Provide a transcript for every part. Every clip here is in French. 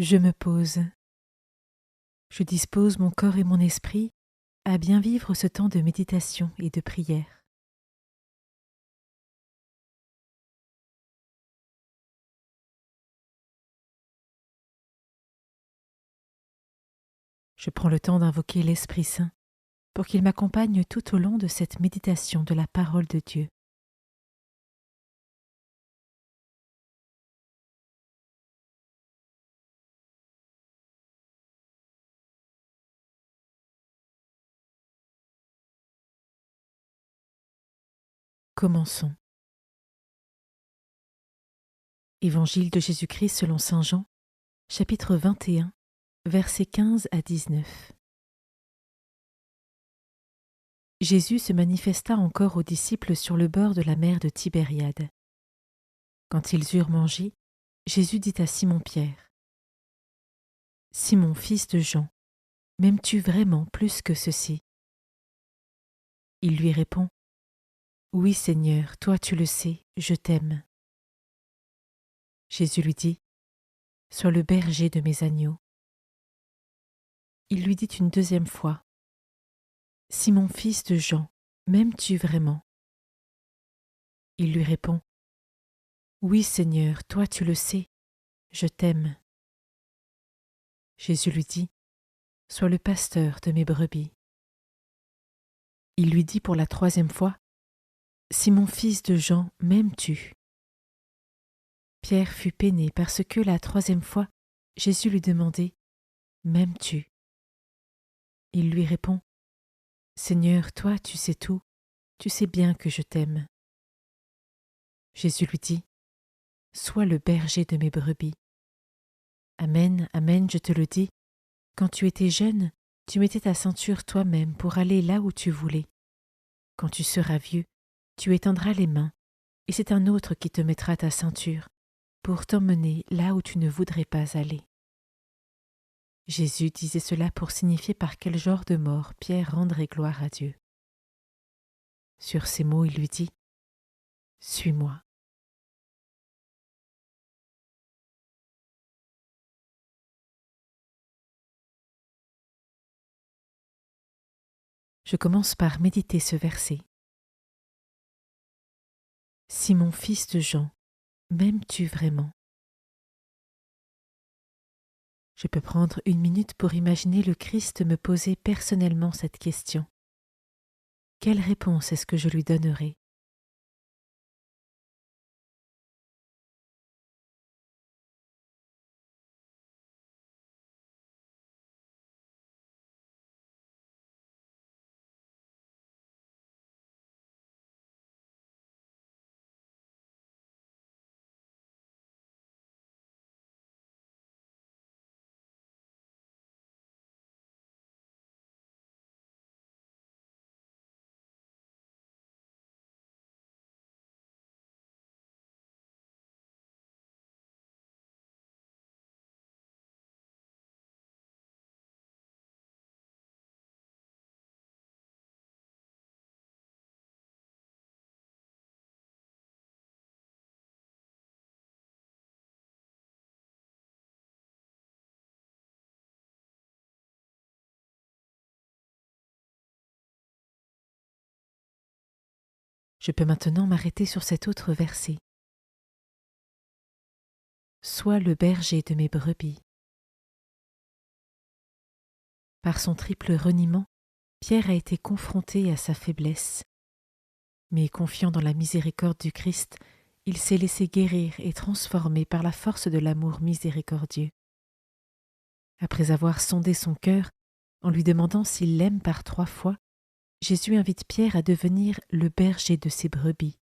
Je me pose. Je dispose mon corps et mon esprit à bien vivre ce temps de méditation et de prière. Je prends le temps d'invoquer l'Esprit Saint pour qu'il m'accompagne tout au long de cette méditation de la parole de Dieu. Commençons. Évangile de Jésus-Christ selon saint Jean, chapitre 21, versets 15 à 19. Jésus se manifesta encore aux disciples sur le bord de la mer de Tibériade. Quand ils eurent mangé, Jésus dit à Simon-Pierre : « Simon, fils de Jean, m'aimes-tu vraiment plus que ceci ?» Il lui répond : « Oui, Seigneur, toi tu le sais, je t'aime. » Jésus lui dit : « Sois le berger de mes agneaux. » Il lui dit une deuxième fois : « Simon, fils de Jean, m'aimes-tu vraiment ?» Il lui répond : « Oui, Seigneur, toi tu le sais, je t'aime. » Jésus lui dit : « Sois le pasteur de mes brebis. » Il lui dit pour la troisième fois : « Simon, fils de Jean, m'aimes-tu » Pierre fut peiné parce que la troisième fois, Jésus lui demandait : « M'aimes-tu » Il lui répond : « Seigneur, toi tu sais tout, tu sais bien que je t'aime. » Jésus lui dit : « Sois le berger de mes brebis. Amen, amen, je te le dis, quand tu étais jeune, tu mettais ta ceinture toi-même pour aller là où tu voulais. Quand tu seras vieux, tu étendras les mains, et c'est un autre qui te mettra ta ceinture, pour t'emmener là où tu ne voudrais pas aller. » Jésus disait cela pour signifier par quel genre de mort Pierre rendrait gloire à Dieu. Sur ces mots, il lui dit : « Suis-moi. » Je commence par méditer ce verset. Simon, fils de Jean, m'aimes-tu vraiment ? Je peux prendre une minute pour imaginer le Christ me poser personnellement cette question. Quelle réponse est-ce que je lui donnerai ? Je peux maintenant m'arrêter sur cet autre verset. Sois le berger de mes brebis. Par son triple reniement, Pierre a été confronté à sa faiblesse. Mais confiant dans la miséricorde du Christ, il s'est laissé guérir et transformer par la force de l'amour miséricordieux. Après avoir sondé son cœur, en lui demandant s'il l'aime par 3 fois, Jésus invite Pierre à devenir le berger de ses brebis.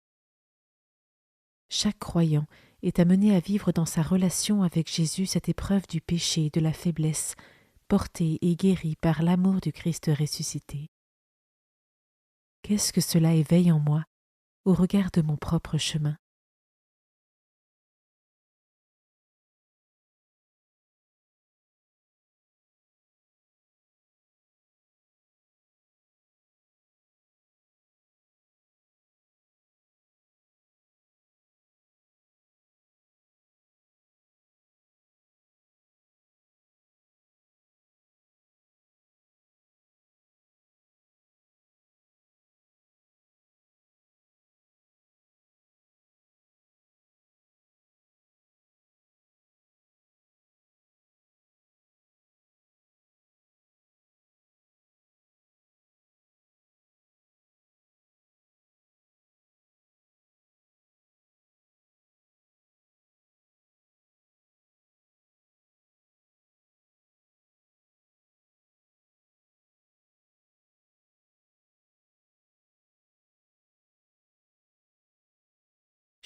Chaque croyant est amené à vivre dans sa relation avec Jésus cette épreuve du péché et de la faiblesse, portée et guérie par l'amour du Christ ressuscité. Qu'est-ce que cela éveille en moi au regard de mon propre chemin ?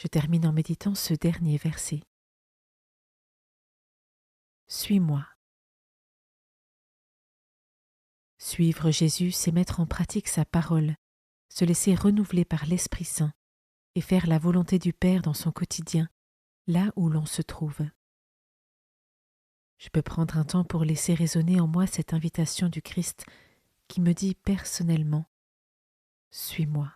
Je termine en méditant ce dernier verset. Suis-moi. Suivre Jésus, c'est mettre en pratique sa parole, se laisser renouveler par l'Esprit Saint et faire la volonté du Père dans son quotidien, là où l'on se trouve. Je peux prendre un temps pour laisser résonner en moi cette invitation du Christ qui me dit personnellement « Suis-moi ».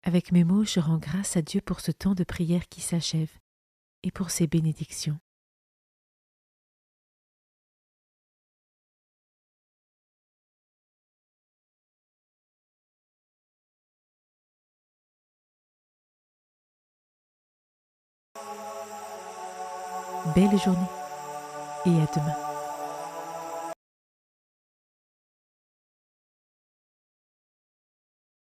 Avec mes mots, je rends grâce à Dieu pour ce temps de prière qui s'achève et pour ses bénédictions. Belle journée et à demain.